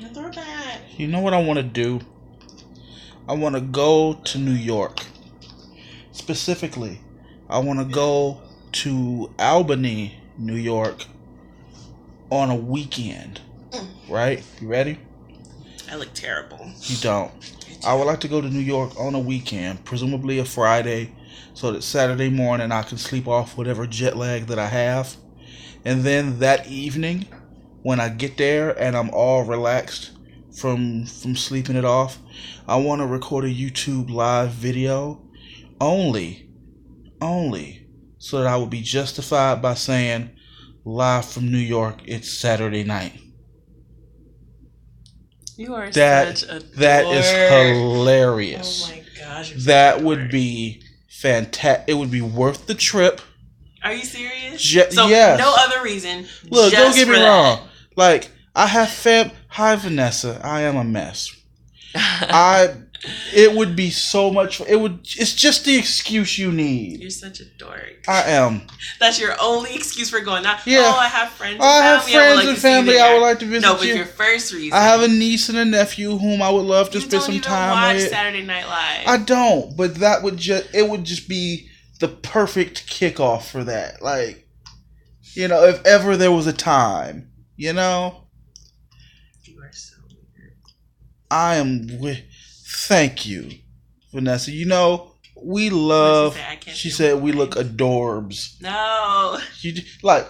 A throwback. You know what I want to do? I want to go to New York. Specifically, I want to go to Albany, New York on a weekend. Right? You ready? I look terrible. You don't. I would like to go to New York on a weekend, presumably a Friday, so that Saturday morning I can sleep off whatever jet lag that I have. And then that evening, when I get there and I'm all relaxed from sleeping it off, I want to record a YouTube live video only, only, so that I would be justified by saying, live from New York, it's Saturday night. You are That such a that dork. is hilarious. Oh my gosh. That would be fantastic. It would be worth the trip. Are you serious? So yes. No other reason. Look, don't get me wrong. That. Like, I have Hi, Vanessa. I am a mess. It would be so much. It's just the excuse you need. You're such a dork. I am. That's your only excuse for going. Not, yeah. I have friends. I have friends and family I would like to visit. No, but your first reason. I have a niece and a nephew whom I would love to spend some time with. You don't watch Saturday Night Live. I don't, but it would just be the perfect kickoff for that. Like, if ever there was a time, You are so weird. I am thank you, Vanessa. We love. She said we look adorbs. No.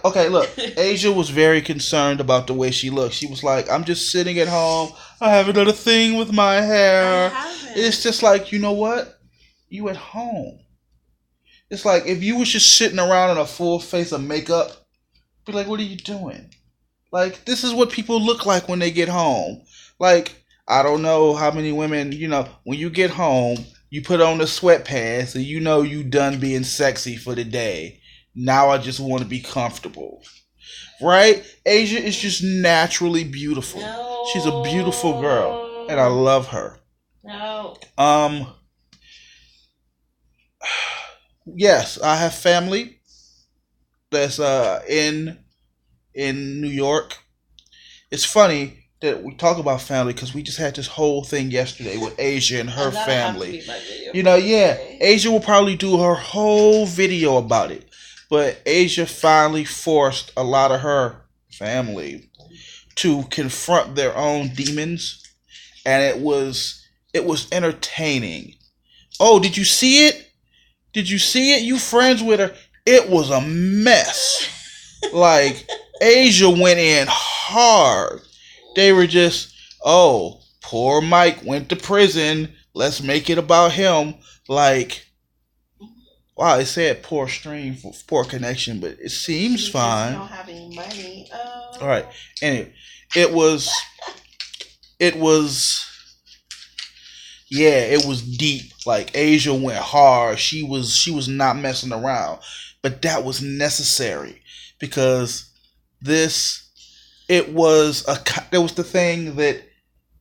Okay, look. Asia was very concerned about the way she looked. She was like, I'm just sitting at home. I haven't done a thing with my hair. I haven't. It's just like, you know what? You at home. It's like if you was just sitting around in a full face of makeup, be like, what are you doing? Like, this is what people look like when they get home. Like, I don't know how many women, when you get home, you put on the sweatpants and you done being sexy for the day. Now I just want to be comfortable. Right? Asia is just naturally beautiful. No. She's a beautiful girl. And I love her. No. Yes, I have family that's in New York. It's funny that we talk about family because we just had this whole thing yesterday with Asia and her family. Asia will probably do her whole video about it. But Asia finally forced a lot of her family to confront their own demons, and it was entertaining. Oh, did you see it? Did you see it? You friends with her? It was a mess. Like, Asia went in hard. They were just, oh, poor Mike went to prison. Let's make it about him. Like, wow, it said poor stream, poor connection, but it seems fine. Don't have any money. All right. Anyway, it was deep. Like, Asia went hard. She was not messing around. But that was necessary because it was the thing that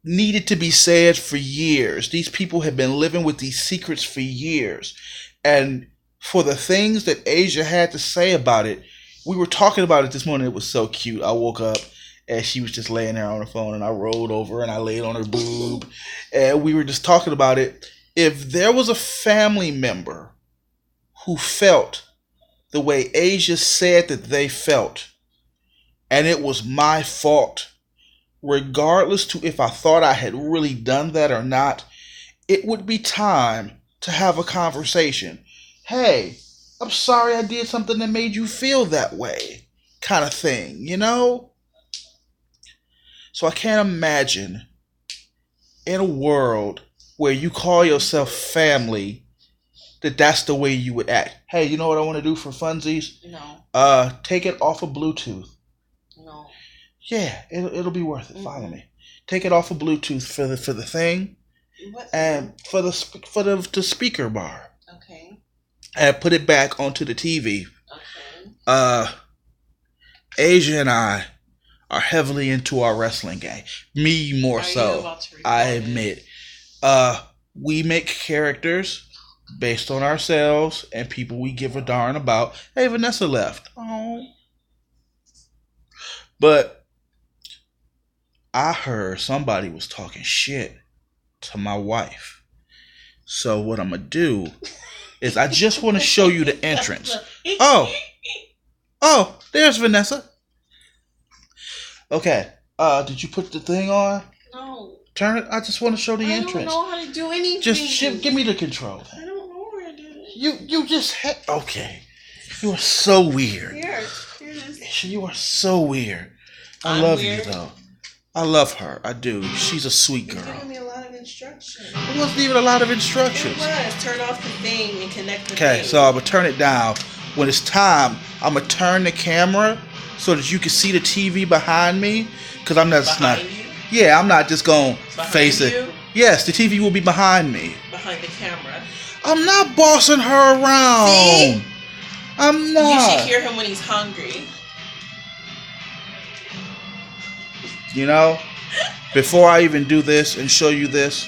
needed to be said for years. These people had been living with these secrets for years. And for the things that Asia had to say about it, we were talking about it this morning. It was so cute. I woke up and she was just laying there on her phone, and I rolled over and I laid on her boob, and we were just talking about it. If there was a family member who felt the way Asia said that they felt, and it was my fault, regardless to if I thought I had really done that or not, it would be time to have a conversation. Hey, I'm sorry I did something that made you feel that way, kind of thing, So I can't imagine in a world where you call yourself family that's the way you would act. Hey, you know what I want to do for funsies? No. Take it off of Bluetooth. No. Yeah, it'll be worth it. Mm-hmm. Follow me. Take it off of Bluetooth for the thing, and for the speaker bar. Okay. And put it back onto the TV. Okay. Asia and I are heavily into our wrestling game. Me more so. I admit. We make characters based on ourselves and people we give a darn about. Hey, Vanessa left. Oh. But I heard somebody was talking shit to my wife. So what I'm gonna do is I just want to show you the entrance. Oh, there's Vanessa. Okay. Did you put the thing on? No. Turn it. I just want to show the entrance. I don't know how to do anything. Just give me the control. I don't know where to do it. You just okay. You are so weird. Here it is. You are so weird. I I'm love weird. you though. I love her. I do. She's a sweet girl. You're giving me a lot of instructions. It wasn't even a lot of instructions. It was. Turn off the thing and connect the Okay, thing. so I'm gonna turn it down. When it's time, I'm gonna turn the camera so that you can see the TV behind me. Cause I'm not. Behind you? Yeah, I'm not just gonna Behind face you? it. Yes, the TV will be behind me. Behind the camera. I'm not bossing her around. See? I'm not. You should hear him when he's hungry. You know, before I even do this and show you this,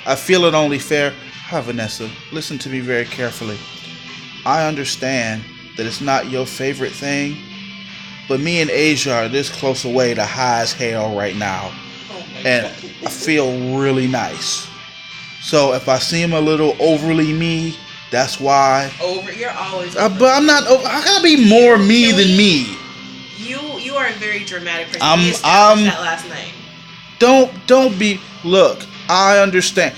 I feel it only fair. Hi, Vanessa. Listen to me very carefully. I understand that it's not your favorite thing, but me and Asia are this close away to high as hell right now. Oh my And God. I feel really nice. So if I seem a little overly me, that's why. You're always. But I'm not. I gotta be more me than me. You are a very dramatic person. I'm We established that last night. Don't be. Look, I understand.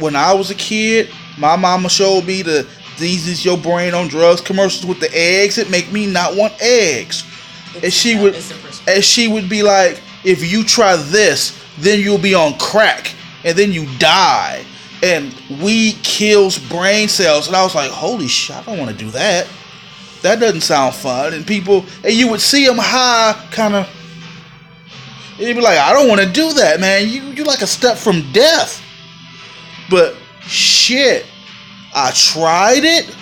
When I was a kid, my mama showed me these is your brain on drugs commercials with the eggs. It make me not want eggs. And she would be like, if you try this, then you'll be on crack, and then you die. And weed kills brain cells. And I was like, holy shit, I don't want to do that. That doesn't sound fun. And you would see them high, kind of. You'd be like, I don't want to do that, man. You like a step from death. But shit, I tried it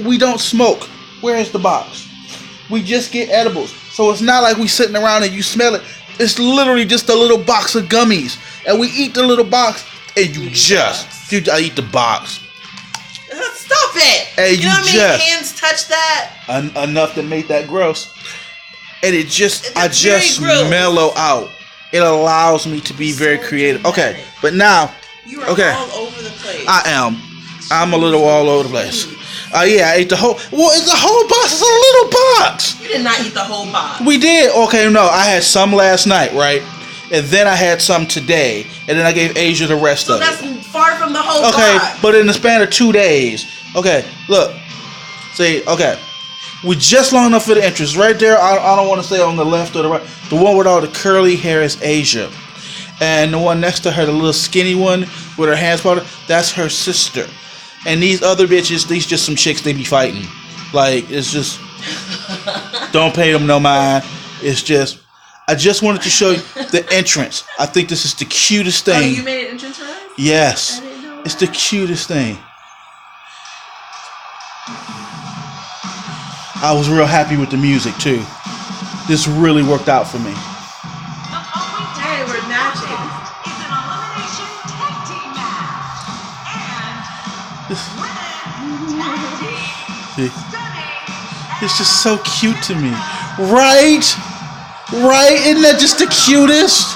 we don't smoke. Where's the box? We just get edibles. So it's not like we sitting around and you smell it. It's literally just a little box of gummies. And we eat the little box and I eat the box. Stop it! Hey, you know how many hands touch that? Enough to make that gross. And I just gross. mellow out. It allows me to be very creative. dramatic. Okay, but now, You are all over the place. I am. I'm a little all over the place. Yeah, I ate the whole. Well, it's a whole box. It's a little box. You did not eat the whole box. We did. Okay, no, I had some last night, right? And then I had some today, and then I gave Asia the rest of it. So that's far from the whole Okay, box. but in the span of 2 days. Okay, look. See, okay. We're just long enough for the entrance. Right there, I don't want to say on the left or the right. The one with all the curly hair is Asia. And the one next to her, the little skinny one with her hands parted, that's her sister. And these other bitches, these just some chicks they be fighting. Like, it's just, don't pay them no mind. It's just, I just wanted to show you the entrance. I think this is the cutest thing. Oh, you made an entrance for us? Yes. I didn't know It's that. the cutest thing. I was real happy with the music too. This really worked out for me. Hey, we're matching. Is an elimination tag team match. And women's tag team See? stunning. It's just so cute to me. Right? Right? Isn't that just the cutest?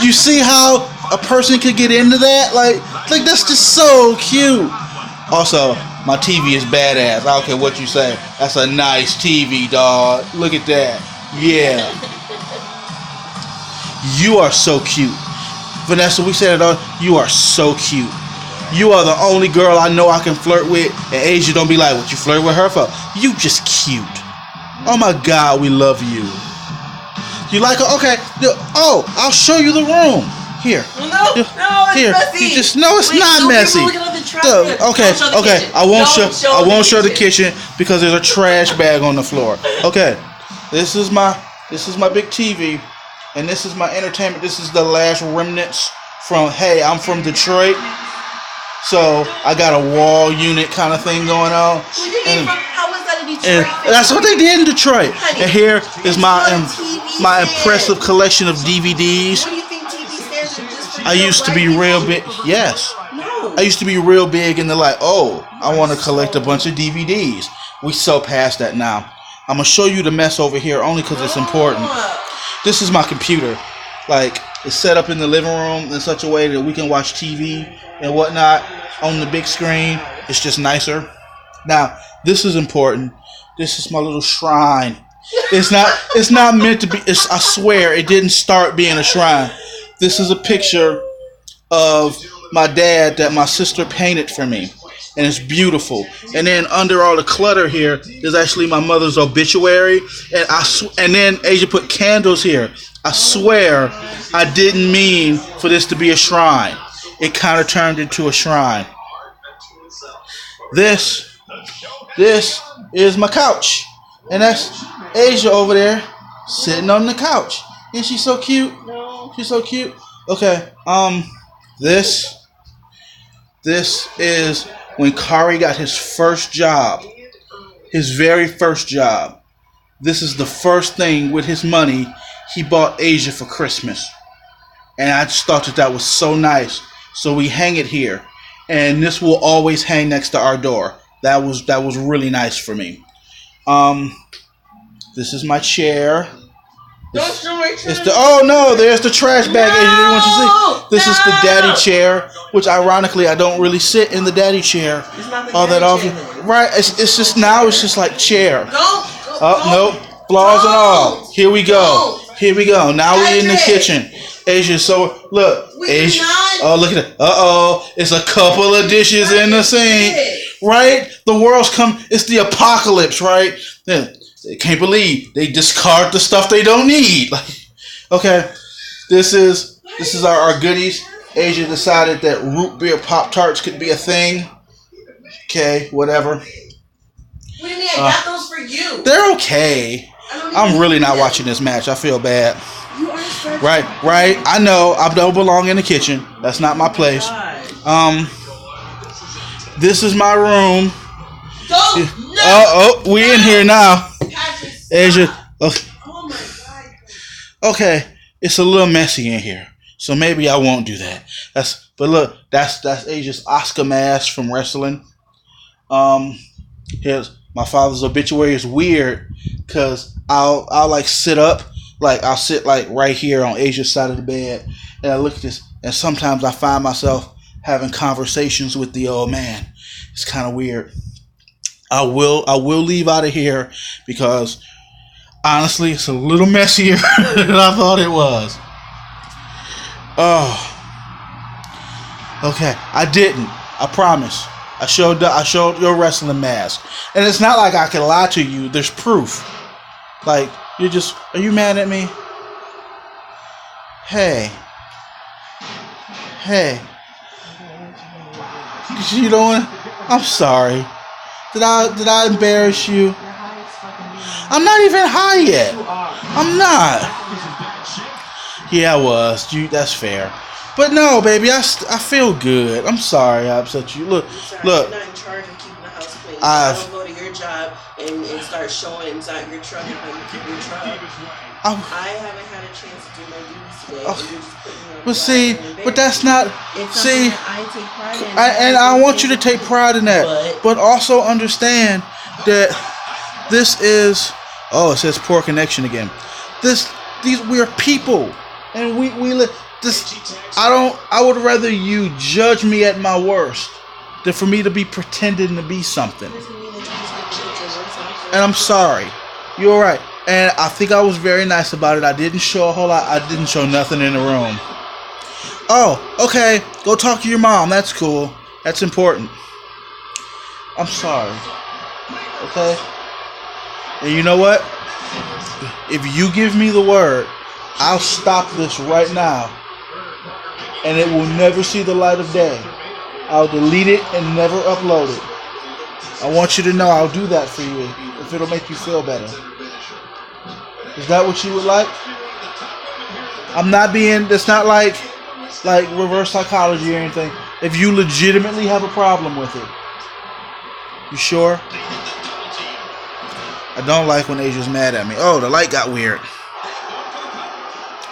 You see how a person could get into that? Like that's just so cute. Also, my TV is badass. I don't care what you say. That's a nice TV, dog. Look at that. Yeah. You are so cute. Vanessa, we said it all. You are so cute. You are the only girl I know I can flirt with. And Asia don't be like, what you flirt with her for? You just cute. Oh my God, we love you. You like her? Okay. Oh, I'll show you the room. Here. No, it's Here. messy. You just no, it's Wait, not so people messy. looking at the trash can. Okay, Don't show the okay. kitchen. I won't Don't show the kitchen because there's a trash bag on the floor. Okay. This is my big TV, and this is my entertainment. This is the last remnants from I'm from Detroit. So I got a wall unit kind of thing going on. How was that in And Detroit? that's what they did in Detroit. Honey, And here is my that's what TV my said. impressive collection of DVDs. What do you think TV stands for? Just for I real used to black be people? real big. Yes. No. I used to be real big and they're like, oh, I want to collect a bunch of DVDs. We so past that now. I'm going to show you the mess over here only because it's important. this is my computer. Like, it's set up in the living room in such a way that we can watch TV and whatnot on the big screen. It's just nicer. Now, this is important. This is my little shrine. It's not meant to be. I swear, it didn't start being a shrine. This is a picture of my dad that my sister painted for me, and it's beautiful. And then under all the clutter here is actually my mother's obituary, and then Asia put candles here. I swear, I didn't mean for this to be a shrine. It kind of turned into a shrine. This is my couch, and that's Asia over there sitting on the couch. Isn't she so cute? She's so cute. Okay, this is when Kari got his first job, his very first job. This is the first thing with his money he bought Asia for Christmas, and I just thought that was so nice. So we hang it here, and this will always hang next to our door. That was really nice for me. This is my chair. Oh no, there's the trash bag. This is the daddy chair, which ironically I don't really sit in the daddy chair all that often. Right? It's just now. It's just like chair. Nope, flaws and all. Here we go. Now we're in the kitchen. Asia, so look, Asia. Oh, look at it. It's a couple of dishes in the sink. Right? The world's come. It's the apocalypse, right? Yeah. They can't believe they discard the stuff they don't need. Okay, this is our goodies. Asia decided that root beer Pop-Tarts could be a thing. Okay, whatever. What do you mean? I got those for you. They're okay. I'm really not watching this match. I feel bad. You are Right. I know. I don't belong in the kitchen. That's not my place. This is my room. We in here now. Asia. Oh my God. Okay, it's a little messy in here, so maybe I won't do that. But look, that's Asia's Oscar mask from wrestling. Here's my father's obituary. Is weird because I'll like sit up, like I'll sit like right here on Asia's side of the bed, and I look at this, and sometimes I find myself having conversations with the old man. It's kind of weird. I will leave out of here because honestly, it's a little messier than I thought it was. Oh, okay. I didn't. I promise. I showed your wrestling mask, and it's not like I can lie to you. There's proof. Like are you mad at me? Hey. You don't want? I'm sorry. Did I embarrass you? I'm not even high yet. I'm not. Yeah, I was. That's fair. But no, baby, I feel good. I'm sorry I upset you. Look. You're not in charge of keeping the house clean. I don't go to your job and start showing inside your truck and how you keep your truck. I haven't had a chance to do my duties today. But that's not. See, I take pride in. And I want you to take pride in that, but also understand that this is. Oh, it says poor connection again. We are people, and we live. I would rather you judge me at my worst than for me to be pretending to be something. And I'm sorry. You're right. And I think I was very nice about it. I didn't show a whole lot. I didn't show nothing in the room. Oh, okay. Go talk to your mom. That's cool. That's important. I'm sorry. Okay? And you know what? If you give me the word, I'll stop this right now. And it will never see the light of day. I'll delete it and never upload it. I want you to know I'll do that for you if it'll make you feel better. Is that what you would like? It's not like reverse psychology or anything. If you legitimately have a problem with it. You sure? I don't like when Asia's mad at me. Oh, the light got weird.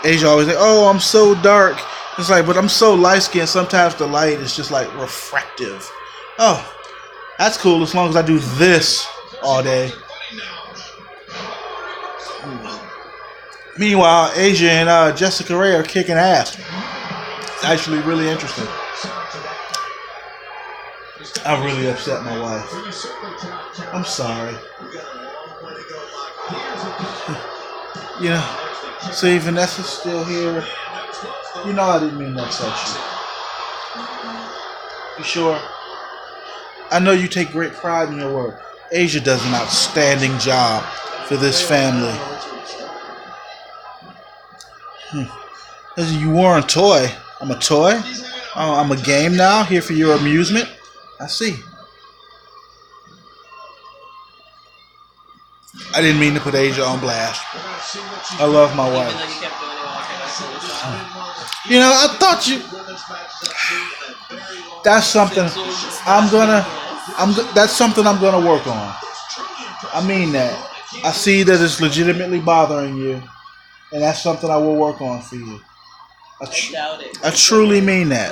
Asia always like, oh, I'm so dark. It's like, but I'm so light-skinned, sometimes the light is just like refractive. Oh, that's cool as long as I do this all day. Meanwhile, Asia and Jessica Ray are kicking ass. It's actually really interesting. I really upset my wife. I'm sorry. You know, see, Vanessa's still here. You know I didn't mean to upset you. You sure? I know you take great pride in your work. Asia does an outstanding job for this family. You weren't a toy. I'm a toy? I'm a game now, here for your amusement? I see. I didn't mean to put Asia on blast. I love my wife. You know, I thought you... That's something that's something I'm gonna work on. I mean that. I see that it's legitimately bothering you, and that's something I will work on for you. I truly mean that.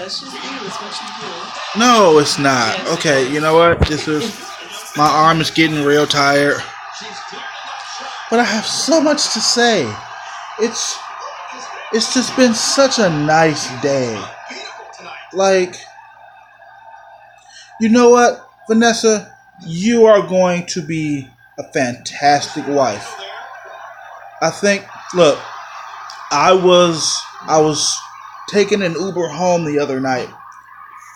No, it's not. Okay, you know what? My arm is getting real tired. But I have so much to say. It's just been such a nice day. Like, you know what, Vanessa? You are going to be a fantastic wife. I think, look, I was taking an Uber home the other night,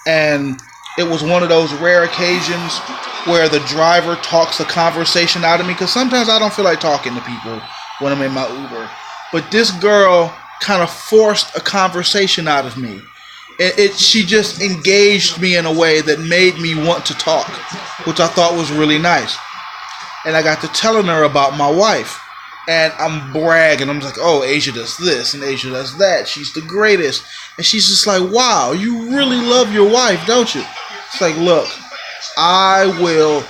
and it was one of those rare occasions where the driver talks a conversation out of me, because sometimes I don't feel like talking to people when I'm in my Uber. But this girl kind of forced a conversation out of me. She just engaged me in a way that made me want to talk, which I thought was really nice. And I got to telling her about my wife. And I'm bragging. I'm like, oh, Asia does this and Asia does that. She's the greatest. And she's just like, wow, you really love your wife, don't you? It's like, look, I will,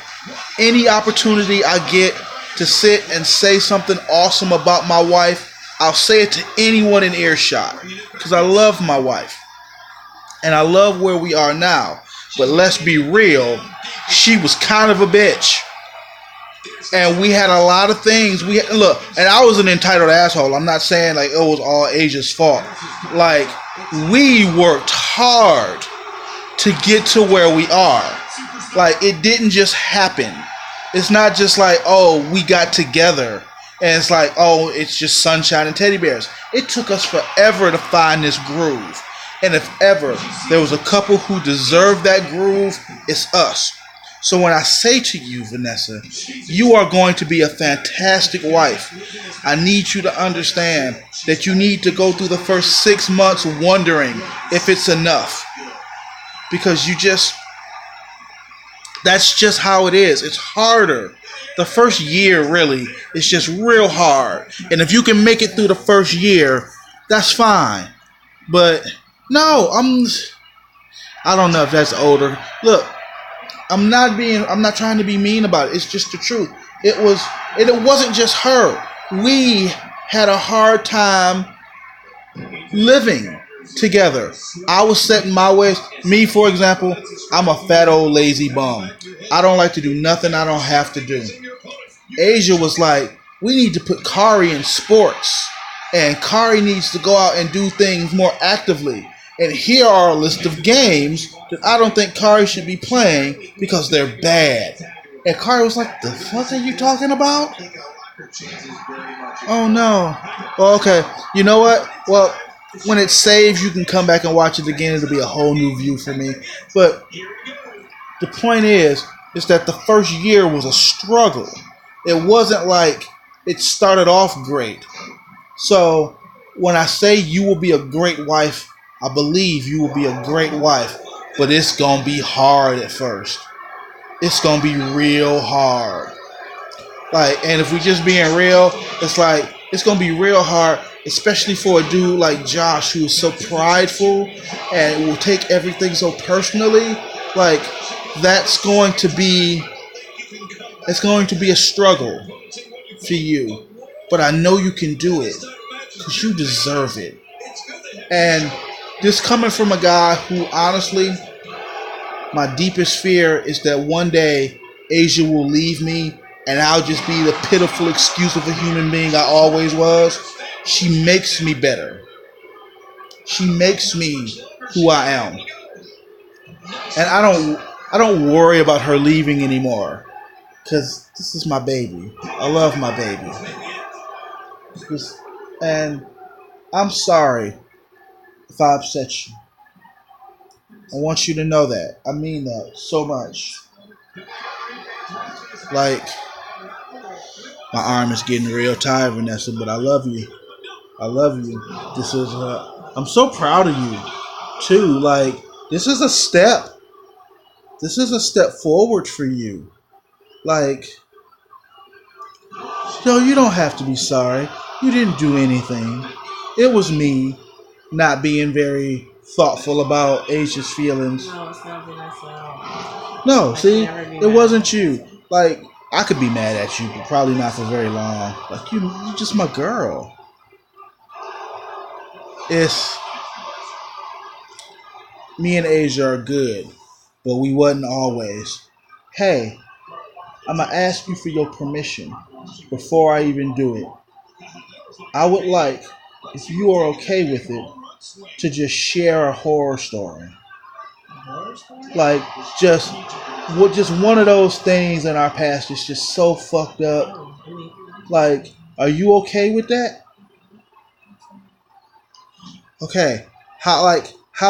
any opportunity I get to sit and say something awesome about my wife, I'll say it to anyone in earshot. Because I love my wife. And I love where we are now. But let's be real, she was kind of a bitch. And we had a lot of things. Look, and I was an entitled asshole. I'm not saying like it was all Asia's fault. Like, we worked hard to get to where we are. Like, it didn't just happen. It's not just like, oh, we got together. And it's like, oh, it's just sunshine and teddy bears. It took us forever to find this groove. And if ever there was a couple who deserved that groove, it's us. So when I say to you, Vanessa, you are going to be a fantastic wife. I need you to understand that you need to go through the first 6 months wondering if it's enough. Because that's just how it is. It's harder. The first year, really, is just real hard. And if you can make it through the first year, that's fine. But no, I don't know if that's older. Look, I'm not trying to be mean about it. It's just the truth. It wasn't just her. We had a hard time living together. I was set in my ways. Me, for example, I'm a fat old lazy bum. I don't like to do nothing I don't have to do. Asia was like, we need to put Kari in sports. And Kari needs to go out and do things more actively. And here are a list of games that I don't think Kari should be playing because they're bad. And Kari was like, the fuck are you talking about? Oh no. Well, okay. You know what? Well, when it saves, you can come back and watch it again. It'll be a whole new view for me. But the point is that the first year was a struggle. It wasn't like it started off great. So when I say you will be a great wife, I believe you will be a great wife, but it's going to be hard at first. It's going to be real hard. Like, and if we just being real, it's like, it's going to be real hard, especially for a dude like Josh who is so prideful and will take everything so personally. Like, it's going to be a struggle for you. But I know you can do it because you deserve it. And this coming from a guy who, honestly, my deepest fear is that one day Asia will leave me and I'll just be the pitiful excuse of a human being I always was. She makes me better. She makes me who I am. And I don't worry about her leaving anymore. Cause this is my baby. I love my baby. And I'm sorry if I upset you. I want you to know that. I mean that so much. Like, my arm is getting real tired, Vanessa, but I love you. I love you. This is I'm so proud of you too. Like, this is a step. This is a step forward for you. Like, yo, you don't have to be sorry. You didn't do anything. It was me not being very thoughtful about Asia's feelings. No, it's not Vanessa. No, see, it wasn't you. Like, I could be mad at you, but probably not for very long. Like, you're just my girl. It's me and Asia are good, but we wasn't always. Hey, I'm gonna ask you for your permission before I even do it. I would like, if you are okay with it, to just share a horror story. Like, just one of those things in our past is just so fucked up. Like, are you okay with that? Okay. How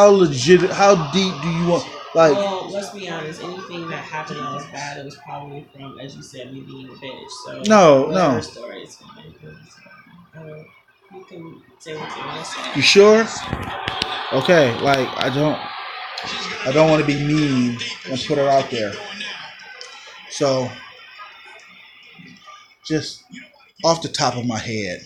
legit, how deep do you want, like, well, let's be honest, anything that happened that was bad, it was probably from, as you said, me being a bitch. So no. Story is fine. You can say what you want to say. You sure? Okay, like, I don't want to be mean and put her out there. So, just off the top of my head.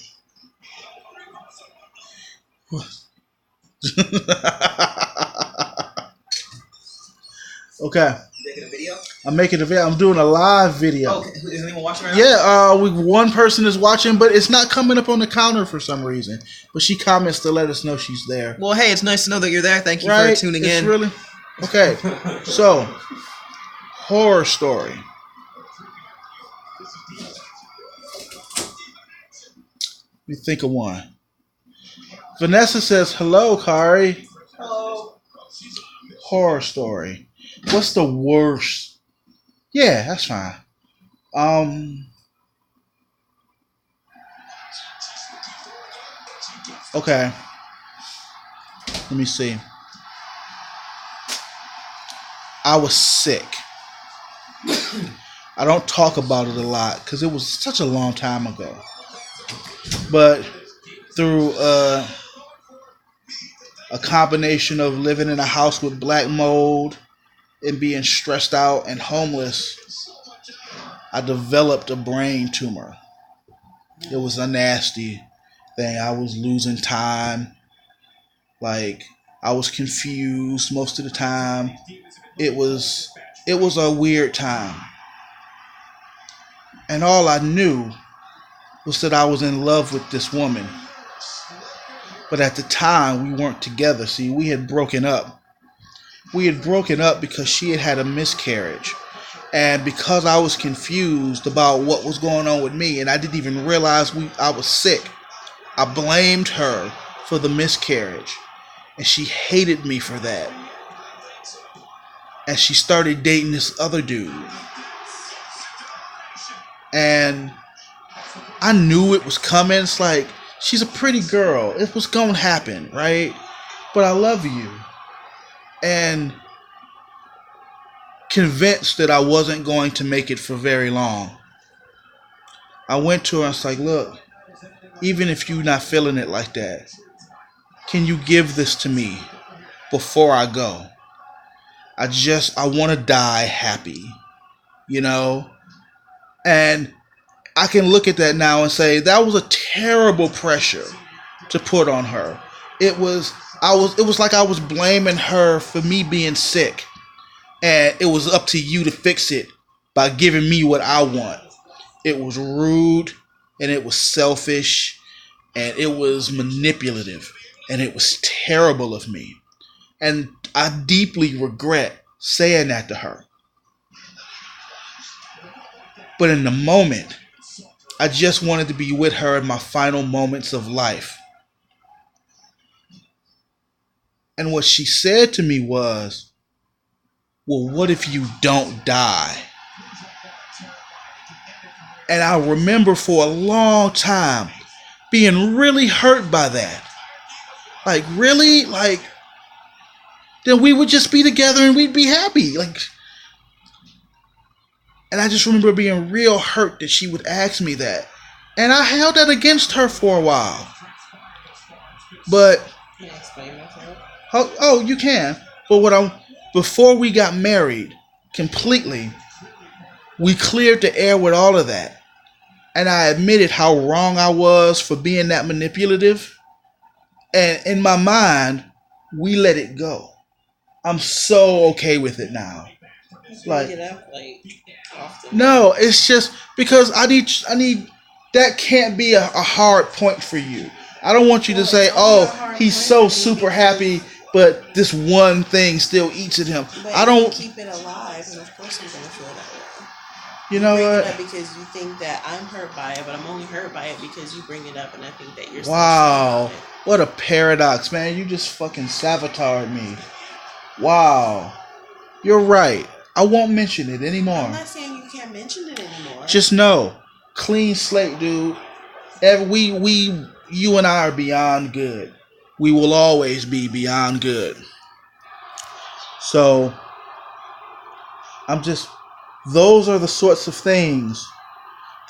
Okay. Making a video? I'm making a video. I'm doing a live video. Oh, okay. Is anyone watching right now? Yeah, one person is watching, but it's not coming up on the counter for some reason. But she comments to let us know she's there. Well, hey, it's nice to know that you're there. Thank you for tuning in. Really? Okay. So, horror story. Let me think of one. Vanessa says, hello, Kari. Hello. Horror story. What's the worst? Yeah, that's fine. Okay. Let me see. I was sick. I don't talk about it a lot because it was such a long time ago. But through a combination of living in a house with black mold and being stressed out and homeless, I developed a brain tumor. It was a nasty thing. I was losing time. Like, I was confused most of the time. It was a weird time. And all I knew was that I was in love with this woman. But at the time, we weren't together. See, we had broken up. We had broken up because she had had a miscarriage. And because I was confused about what was going on with me, and I didn't even realize I was sick, I blamed her for the miscarriage. And she hated me for that. And she started dating this other dude. And I knew it was coming. It's like, she's a pretty girl. It was going to happen, right? But I love you. And convinced that I wasn't going to make it for very long, I went to her and was like, look, even if you're not feeling it like that, can you give this to me before I go? I want to die happy, you know? And I can look at that now and say that was a terrible pressure to put on her. It was like I was blaming her for me being sick, and it was up to you to fix it by giving me what I want. It was rude, and it was selfish, and it was manipulative, and it was terrible of me. And I deeply regret saying that to her. But in the moment, I just wanted to be with her in my final moments of life. And what she said to me was, well, what if you don't die? And I remember for a long time being really hurt by that. Like, really? Like, then we would just be together and we'd be happy. Like, and I just remember being real hurt that she would ask me that. And I held that against her for a while. But, can I explain myself? Oh, you can. But before we got married completely, we cleared the air with all of that. And I admitted how wrong I was for being that manipulative. And in my mind, we let it go. I'm so okay with it now. Like, it up, like, often. No, it's just because I need that can't be a hard point for you. I don't want you to say, oh, he's so super happy, but this one thing still eats at him. But I don't keep it alive, and of course you're gonna feel that way. You know what? It up because you think that I'm hurt by it, but I'm only hurt by it because you bring it up, and I think that you're. Wow, what a paradox, man! You just fucking sabotaged me. Wow, you're right. I won't mention it anymore. I'm not saying you can't mention it anymore. Just know, clean slate, dude. You and I are beyond good. We will always be beyond good. So, those are the sorts of things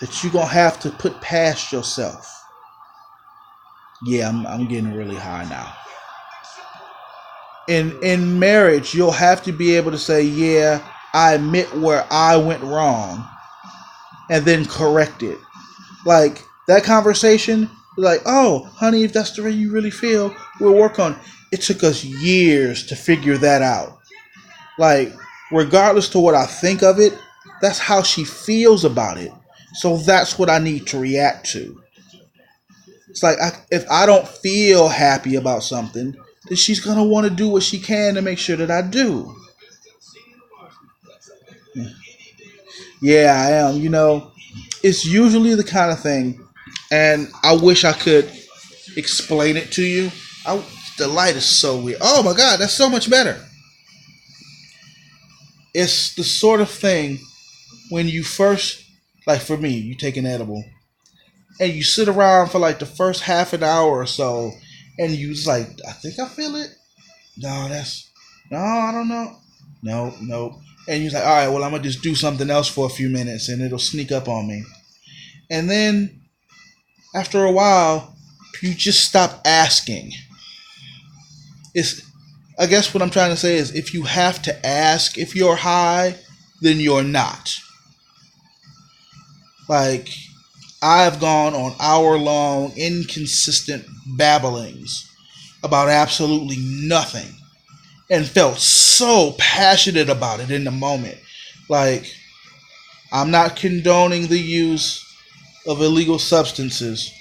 that you're going to have to put past yourself. Yeah, I'm getting really high now. In marriage, you'll have to be able to say, yeah, I admit where I went wrong, and then correct it. Like, that conversation, like, oh, honey, if that's the way you really feel, we'll work on it. It took us years to figure that out. Like, regardless to what I think of it, that's how she feels about it. So that's what I need to react to. It's like, if I don't feel happy about something, then she's going to want to do what she can to make sure that I do. Yeah, I am. You know, it's usually the kind of thing, and I wish I could explain it to you. The light is so weird. Oh my God, that's so much better. It's the sort of thing when you first, like for me, you take an edible, and you sit around for like the first half an hour or so, and you just like, I think I feel it. No, I don't know. Nope. And you're like, all right, well, I'm going to just do something else for a few minutes and it'll sneak up on me. And then after a while, you just stop asking. I guess what I'm trying to say is if you have to ask if you're high, then you're not. Like, I've gone on hour-long, inconsistent babblings about absolutely nothing. And felt so passionate about it in the moment. Like, I'm not condoning the use of illegal substances,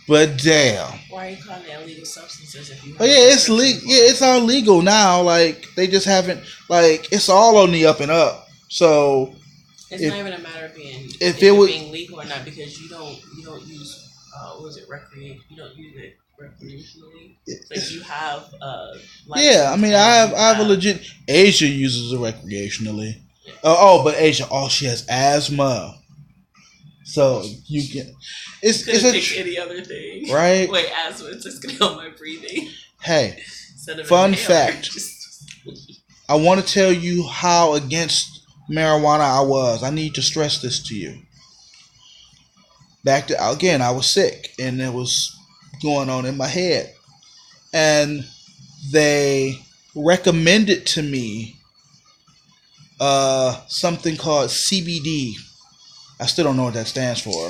but damn. Why are you calling it illegal substances if you? Oh yeah, it's legal. Yeah, it's all legal now. Like, they just haven't. Like, it's all on the up and up. So it's not even a matter of being being legal or not, because you don't use what was it, recreation? You don't use it recreationally. Like, you have yeah, I mean, I have a legit. Asia uses it recreationally. Yeah. But Asia, she has asthma, so you can. It's any other thing, right? Wait, asthma, it's just gonna help my breathing. Hey, fun fact. I want to tell you how against marijuana I was. I need to stress this to you. I was sick, and it was going on in my head, and they recommended to me something called CBD. I still don't know what that stands for,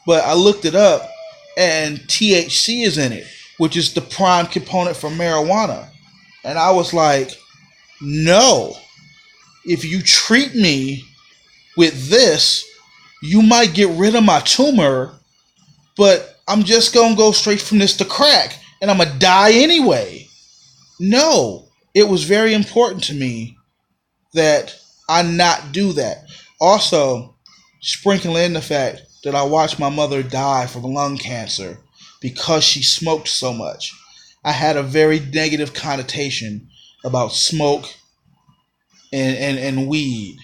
but I looked it up, and THC is in it, which is the prime component for marijuana. And I was like, no, if you treat me with this, you might get rid of my tumor, but I'm just going to go straight from this to crack, and I'm going to die anyway. No, it was very important to me that I not do that. Also, sprinkle in the fact that I watched my mother die from lung cancer because she smoked so much. I had a very negative connotation about smoke and weed.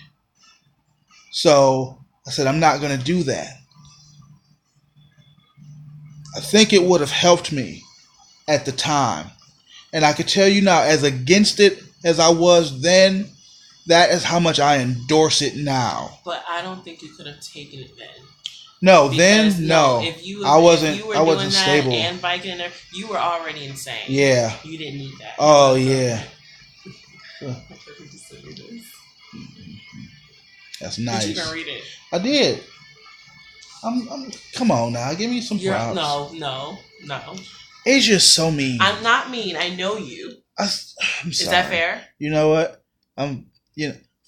So I said, I'm not going to do that. I think it would have helped me at the time. And I could tell you now, as against it as I was then, that is how much I endorse it now. But I don't think you could have taken it then. No, Because, then no. I wasn't stable. And biking, you were already insane. Yeah. You didn't need that. Oh yeah. That's nice. Did you even read it? I did. I'm come on now, give me some props. No. Asia's so mean. I'm not mean. I know you. I'm sorry. Is that fair? You know what?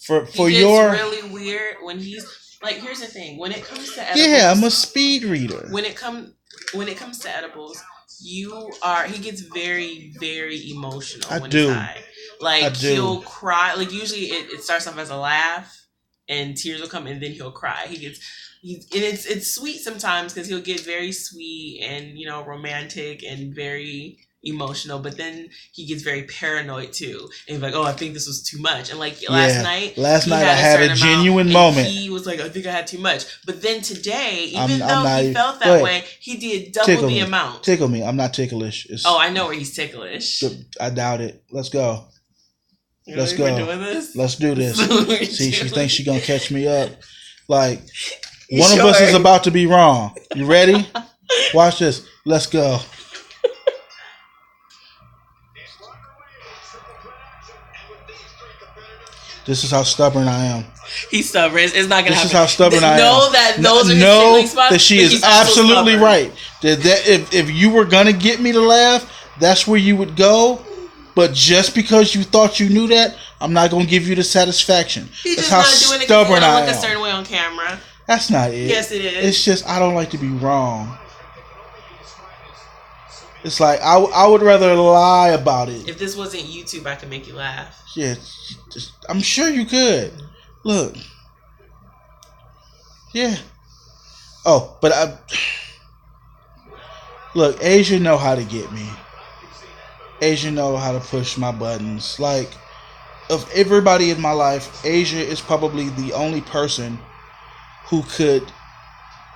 For he your gets really weird when he's like. Here's the thing: when it comes to edibles, yeah, I'm a speed reader. When it comes to edibles, he gets very, very emotional. When he's high. Like he'll cry. Like usually it starts off as a laugh, and tears will come, and then he'll cry. And it's sweet sometimes because he'll get very sweet and romantic and very emotional, but then he gets very paranoid too, and he's like, "Oh, I think this was too much." And like last night I had a genuine moment. He was like, "I think I had too much," but then today, even though he felt that way, he did double the amount. Tickle me. I'm not ticklish. I know where he's ticklish. I doubt it. Let's go. Let's go. We're doing this? Let's do this. See, she thinks she's gonna catch me up. Like one of us is about to be wrong. You ready? Watch this. Let's go. This is how stubborn I am. He's stubborn. It's not gonna happen. This is how stubborn I am. Know that those are his tickling spots. That she is absolutely right. That if you were gonna get me to laugh, that's where you would go. But just because you thought you knew that, I'm not gonna give you the satisfaction. He's that's just how not doing stubborn it I look am. a certain way on camera. That's not it. Yes, it is. It's just I don't like to be wrong. It's like I would rather lie about it. If this wasn't YouTube, I could make you laugh. Yeah, I'm sure you could. Look. Yeah. Oh, but look, Asia know how to get me. Asia know how to push my buttons. Like, of everybody in my life, Asia is probably the only person who could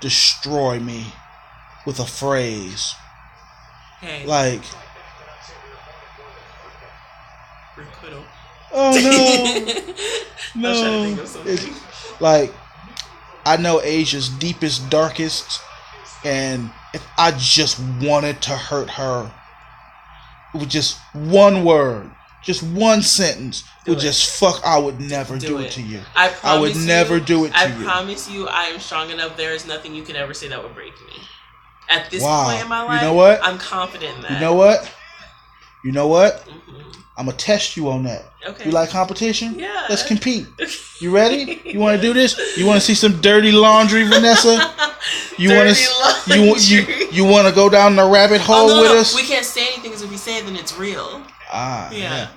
destroy me with a phrase. Hey. Like, oh no. No. Like, I know Asia's deepest, darkest, and if I just wanted to hurt her with just one word, just one sentence, I would never do it to you. I would never do it to you. I promise you, I am strong enough. There is nothing you can ever say that would break me. At this point in my life, you know what? I'm confident in that. You know what? Mm-hmm. I'm going to test you on that. Okay. You like competition? Yeah. Let's compete. You ready? You want to do this? You want to see some dirty laundry, Vanessa? You want to go down the rabbit hole with us? We can't say anything because if we say it, then it's real. Yeah.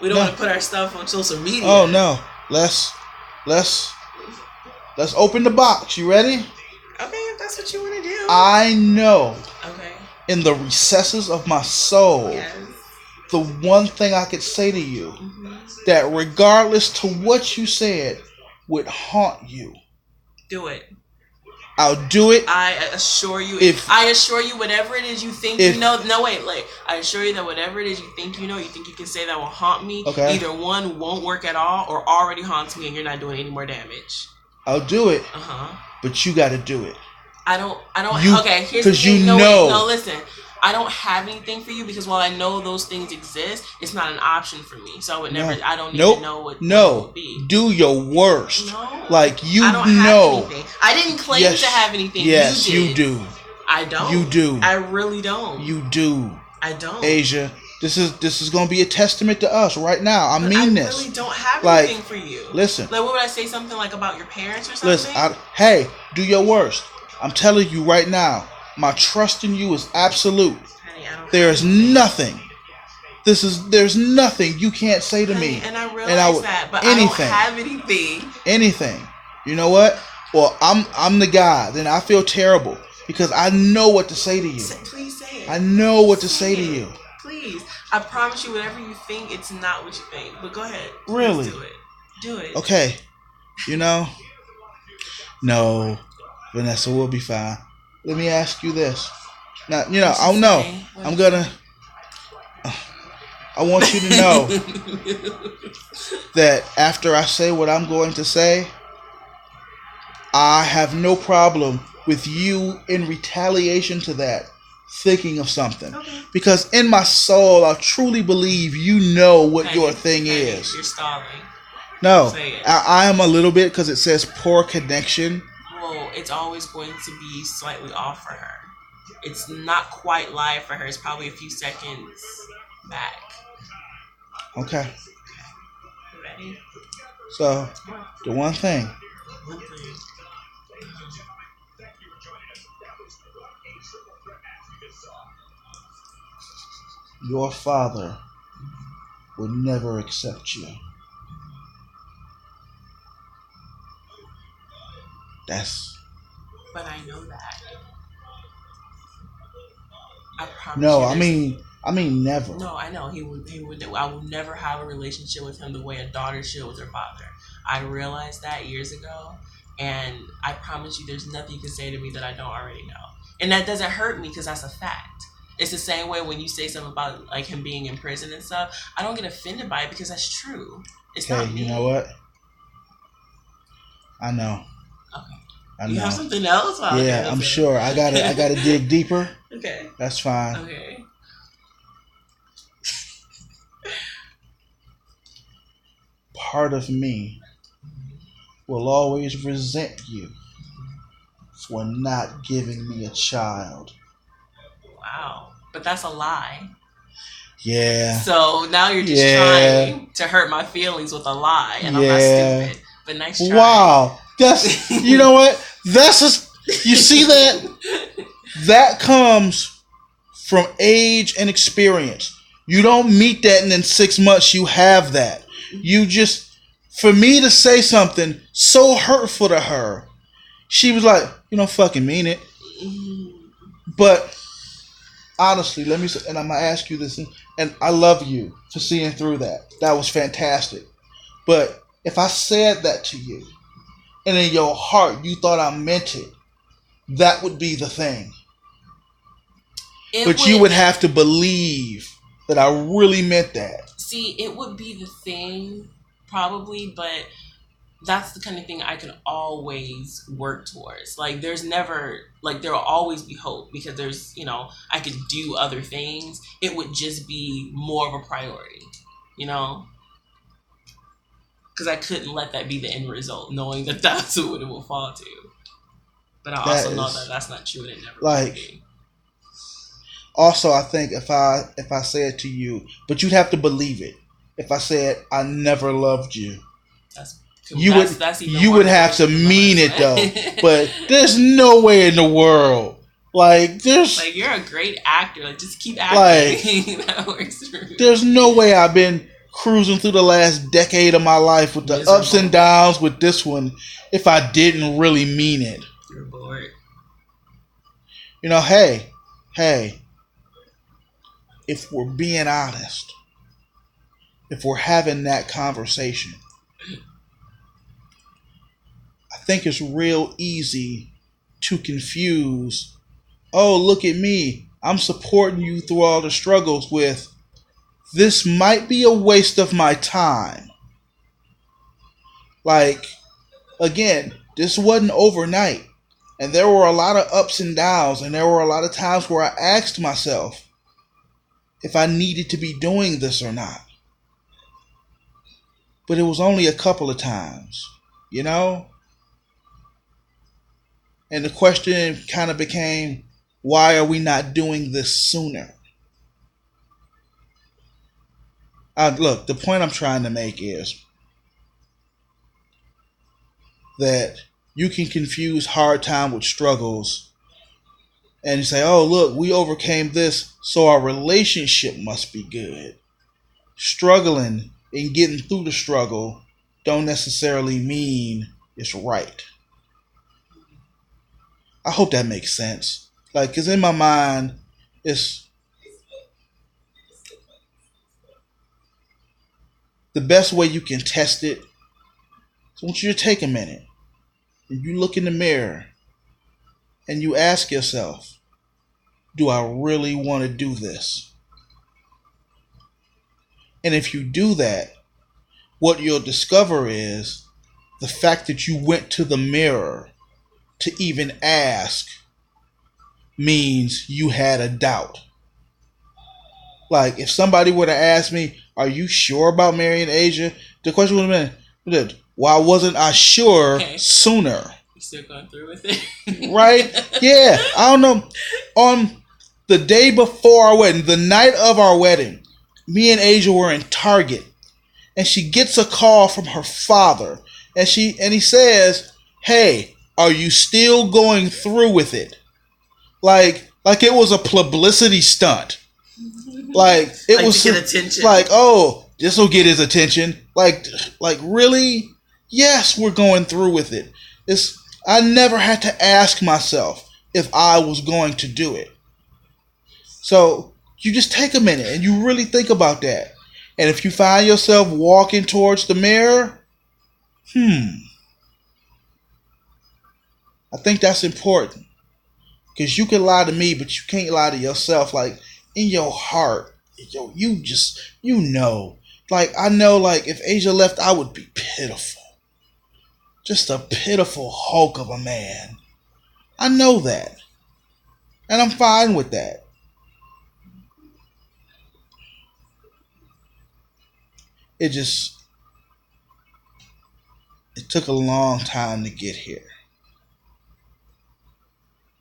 We don't want to put our stuff on social media. Oh no. Let's open the box. You ready? Okay, if that's what you want to do. I know. Okay. In the recesses of my soul. Yes. The one thing I could say to you, that regardless to what you said, would haunt you. Do it. I'll do it. I assure you. I assure you, whatever it is you think you know. No, wait. I assure you that whatever it is you think you know, you think you can say that will haunt me. Okay. Either one won't work at all, or already haunts me, and you're not doing any more damage. I'll do it. Uh-huh. But you got to do it. I don't. Okay. Here's the thing. No, listen. I don't have anything for you because while I know those things exist, it's not an option for me. So I would never. I don't even know what it would be. Do your worst. No. Like you I don't know. Have anything. I didn't claim to have anything. Yes, you do. I don't. You do. I really don't. You do. I don't. Asia, this is gonna be a testament to us right now. I mean this. I really don't have anything for you. Listen. Like, what would I say? Something like about your parents or something? Listen. Hey, do your worst. I'm telling you right now. My trust in you is absolute. Honey, there's nothing. There's nothing you can't say to me. And I realize that, but I don't have anything. Anything. You know what? Well, I'm the guy. Then I feel terrible because I know what to say to you. Please say it. I know what to say to you. Please. I promise you, whatever you think, it's not what you think. But go ahead. Really? Please do it. Okay. No, Vanessa, we'll be fine. Let me ask you this. Now, I want you to know that after I say what I'm going to say, I have no problem with you in retaliation to that thinking of something. Okay. Because in my soul, I truly believe you know what your thing is. You're stalling. No, I am a little bit because it says poor connection. Well, it's always going to be slightly off for her. It's not quite live for her. It's probably a few seconds back. Okay. You ready? So, the one thing. Your father would never accept you. But I know that. I promise. No, I mean never. No, I know he would. I would never have a relationship with him the way a daughter should with her father. I realized that years ago, and I promise you, there's nothing you can say to me that I don't already know, and that doesn't hurt me because that's a fact. It's the same way when you say something about like him being in prison and stuff. I don't get offended by it because that's true. It's not me. You know what? I know. Okay. I know. You have something else? Well, yeah, I'm sure. I gotta dig deeper. Okay. That's fine. Okay. Part of me will always resent you for not giving me a child. Wow. But that's a lie. Yeah. So now you're just trying to hurt my feelings with a lie, and I'm not stupid. But nice try. Wow. That's, you know what? That's just, you see that? That comes from age and experience. You don't meet that and in 6 months you have that. You just, for me to say something so hurtful to her, she was like, you don't fucking mean it. But honestly, let me say, and I'm going to ask you this, and I love you for seeing through that. That was fantastic. But if I said that to you, and in your heart you thought I meant it, that would be the thing. You would have to believe that I really meant that. See, it would be the thing, probably, but that's the kind of thing I can always work towards. Like, there's never, like, there will always be hope because there's, I could do other things. It would just be more of a priority, Because I couldn't let that be the end result, knowing that that's what it will fall to. But I also know that that's not true and it never will be. Also, I think if I say it to you, but you'd have to believe it. If I said I never loved you, you would have to mean it though. But there's no way in the world. Like you're a great actor. Like, just keep acting. That works for me. There's no way I've been cruising through the last decade of my life with the ups and downs with this one if I didn't really mean it. You're bored. Hey, if we're being honest, if we're having that conversation, I think it's real easy to confuse, oh, look at me, I'm supporting you through all the struggles, with this might be a waste of my time. Like, again, this wasn't overnight. And there were a lot of ups and downs. And there were a lot of times where I asked myself if I needed to be doing this or not. But it was only a couple of times, And the question kind of became, why are we not doing this sooner? Look, the point I'm trying to make is that you can confuse hard time with struggles and you say, oh, look, we overcame this, so our relationship must be good. Struggling and getting through the struggle don't necessarily mean it's right. I hope that makes sense. Like, cause in my mind, it's the best way you can test it. So I want you to take a minute and you look in the mirror and you ask yourself, do I really want to do this? And if you do that, what you'll discover is the fact that you went to the mirror to even ask means you had a doubt. Like, if somebody were to ask me, are you sure about marrying Asia? The question would have been, why wasn't I sure sooner? You still going through with it? Right? Yeah. I don't know. On the day before our wedding, the night of our wedding, me and Asia were in Target. And she gets a call from her father. And he says, hey, are you still going through with it? Like it was a publicity stunt. Like it was to get attention. Like, oh, this will get his attention. Like really? Yes, we're going through with it. I never had to ask myself if I was going to do it. So you just take a minute and you really think about that. And if you find yourself walking towards the mirror, I think that's important. Because you can lie to me, but you can't lie to yourself. Like, in your heart, you know. Like, I know, like, if Asia left, I would be pitiful. Just a pitiful hulk of a man. I know that. And I'm fine with that. It took a long time to get here.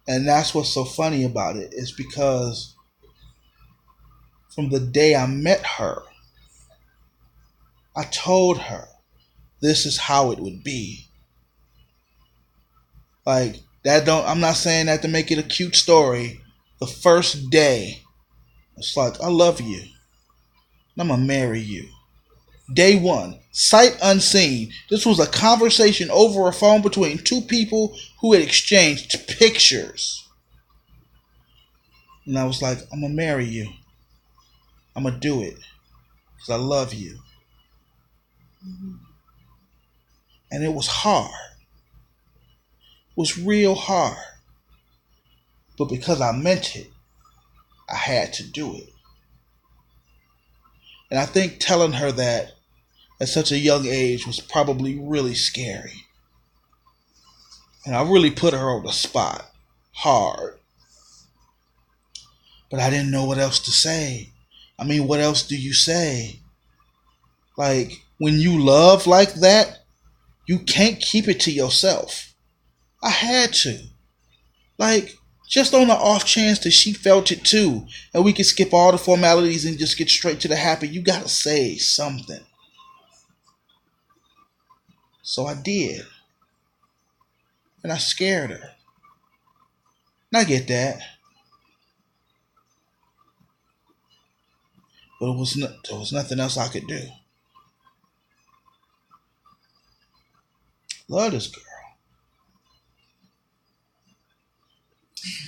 And that's what's so funny about it, is because from the day I met her, I told her this is how it would be. Like, I'm not saying that to make it a cute story. The first day, it's like, I love you. And I'm gonna marry you. Day one, sight unseen. This was a conversation over a phone between two people who had exchanged pictures. And I was like, I'm going to marry you. I'm going to do it because I love you. And it was hard. It was real hard. But because I meant it, I had to do it. And I think telling her that at such a young age was probably really scary. And I really put her on the spot hard. But I didn't know what else to say. I mean, what else do you say? Like, when you love like that, you can't keep it to yourself. I had to. Like, just on the off chance that she felt it too, and we could skip all the formalities and just get straight to the happy, you gotta say something. So I did. And I scared her. And I get that. But there was nothing else I could do. Love this girl.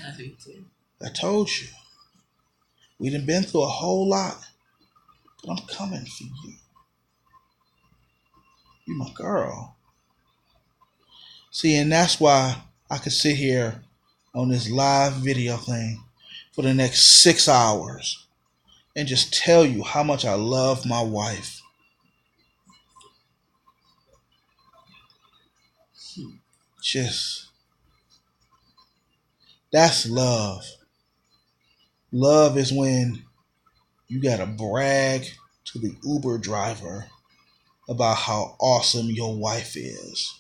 I do too. I told you. We done been through a whole lot. But I'm coming for you. You my girl. See, and that's why I could sit here on this live video thing for the next 6 hours and just tell you how much I love my wife. That's love. Love is when you gotta brag to the Uber driver about how awesome your wife is.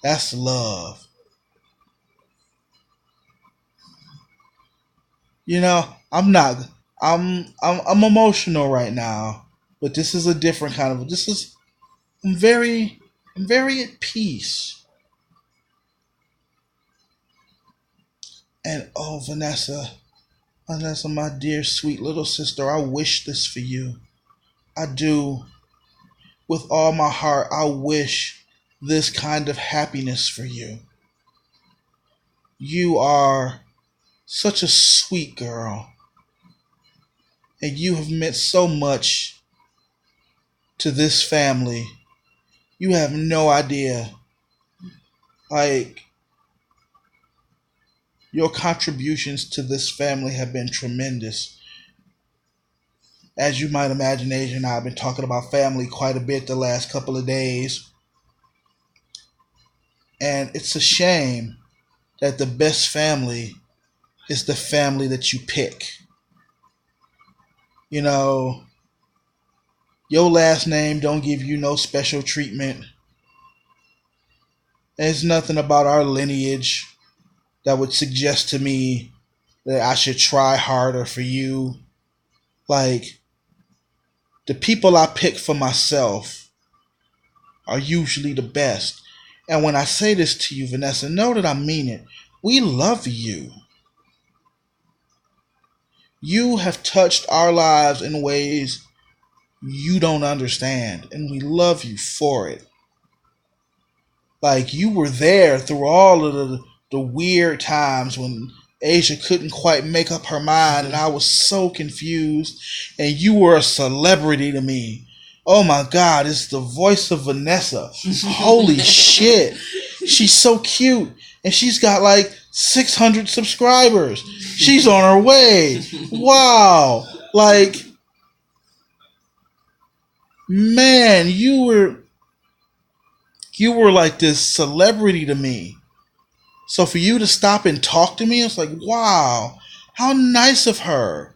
That's love. You know, I'm emotional right now, but this is a different kind of, I'm very at peace. And oh, Vanessa, my dear sweet little sister, I wish this for you. I do. With all my heart, I wish this kind of happiness for you. you are such a sweet girl. And you have meant so much to this family. You have no idea. Like, your contributions to this family have been tremendous. As you might imagine, Asia and I have been talking about family quite a bit the last couple of days. And it's a shame that the best family is the family that you pick. You know, your last name don't give you no special treatment. There's nothing about our lineage that would suggest to me that I should try harder for you. Like, the people I pick for myself are usually the best. And when I say this to you, Vanessa, know that I mean it. We love you. You have touched our lives in ways you don't understand, and we love you for it. Like, you were there through all of the weird times when Asia couldn't quite make up her mind, and I was so confused, and you were a celebrity to me. Oh my God, it's the voice of Vanessa. Holy shit. She's so cute, and she's got like 600 subscribers. She's on her way. Wow. Like, man, you were like this celebrity to me. So for you to stop and talk to me, it's like, wow, how nice of her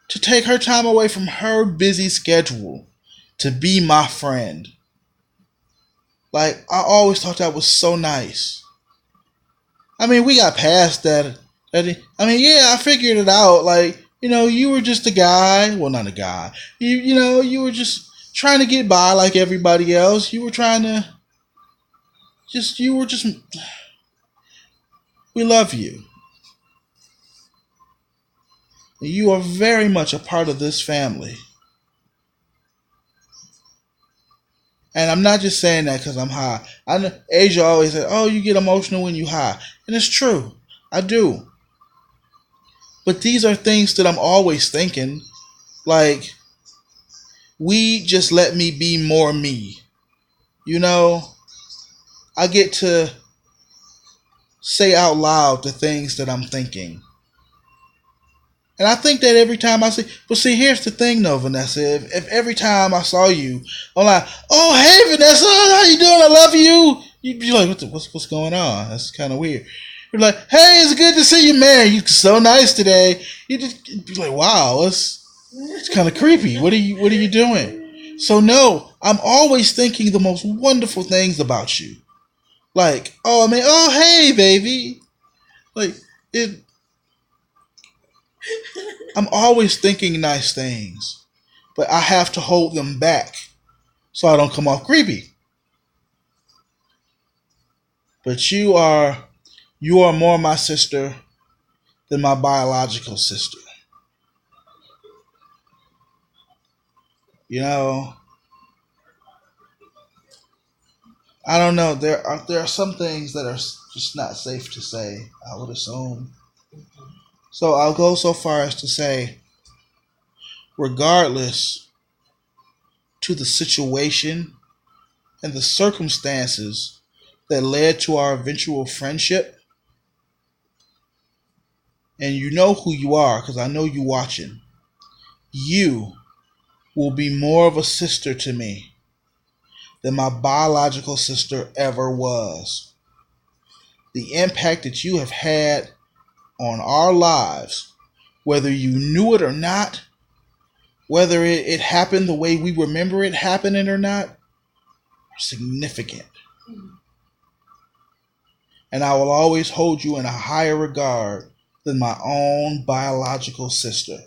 to take her time away from her busy schedule to be my friend. Like, I always thought that was so nice. I mean, we got past that. Yeah, I figured it out. Like, you were just a guy. Well, not a guy. You were just trying to get by like everybody else. You were trying to we love you. You are very much a part of this family. And I'm not just saying that because I'm high. I know Asia always said, "Oh, you get emotional when you high," and it's true. I do. But these are things that I'm always thinking. Like, we just let me be more me. I get to say out loud the things that I'm thinking. And I think that every time I see, but see, here's the thing though, Vanessa. If every time I saw you, I'm like, "Oh, hey, Vanessa, how you doing? I love you." You'd be like, what's going on? That's kind of weird. You're like, "Hey, it's good to see you, man. You're so nice today." You'd be like, "Wow, it's kind of creepy. What are you doing?" So no, I'm always thinking the most wonderful things about you. Like, "Oh, man, oh, hey, baby." Like, I'm always thinking nice things, but I have to hold them back so I don't come off creepy. But you are more my sister than my biological sister. You know, I don't know. There are some things that are just not safe to say, I would assume. So I'll go so far as to say, regardless to the situation and the circumstances that led to our eventual friendship, and you know who you are because I know you watching, you will be more of a sister to me than my biological sister ever was. The impact that you have had on our lives, whether you knew it or not, whether it happened the way we remember it happening or not, are significant. And I will always hold you in a higher regard than my own biological sister.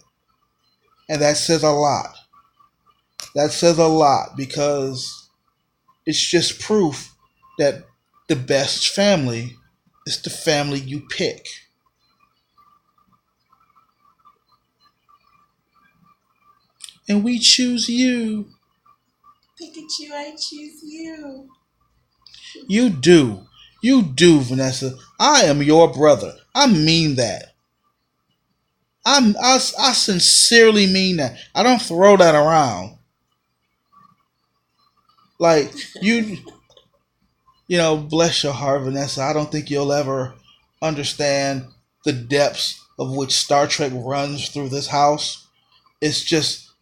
And that says a lot. That says a lot because it's just proof that the best family is the family you pick. And we choose you. Pikachu, I choose you. You do. You do, Vanessa. I am your brother. I mean that. I sincerely mean that. I don't throw that around. Like, bless your heart, Vanessa. I don't think you'll ever understand the depths of which Star Trek runs through this house. It's just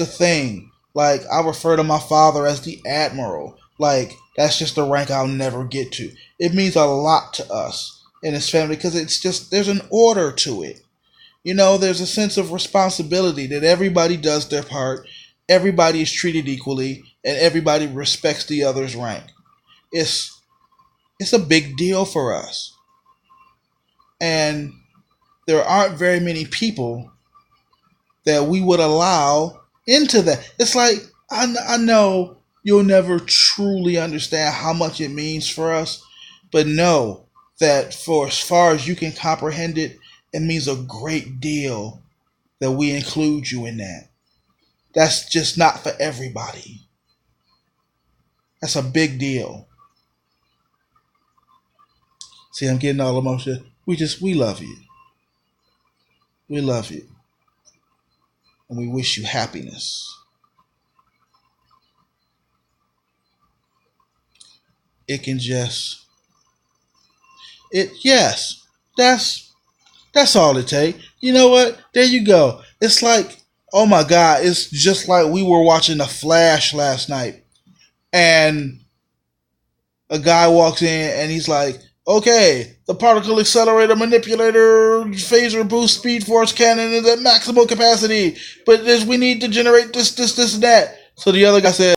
a thing. Like, I refer to my father as the Admiral. Like, that's just a rank I'll never get to. It means a lot to us in his family because there's an order to it. There's a sense of responsibility that everybody does their part, everybody is treated equally, and everybody respects the other's rank. It's a big deal for us. And there aren't very many people that we would allow into that. It's like, I know you'll never truly understand how much it means for us, but know that for as far as you can comprehend it, it means a great deal that we include you in that. That's just not for everybody. That's a big deal. See, I'm getting all emotional. We love you. We love you. And we wish you happiness. Yes, that's all it takes. You know what? There you go. It's like, oh my God, it's just like we were watching The Flash last night. And a guy walks in and he's like, okay, the particle accelerator, manipulator, phaser boost, speed force cannon is at maximum capacity. But we need to generate this, and that. So the other guy said,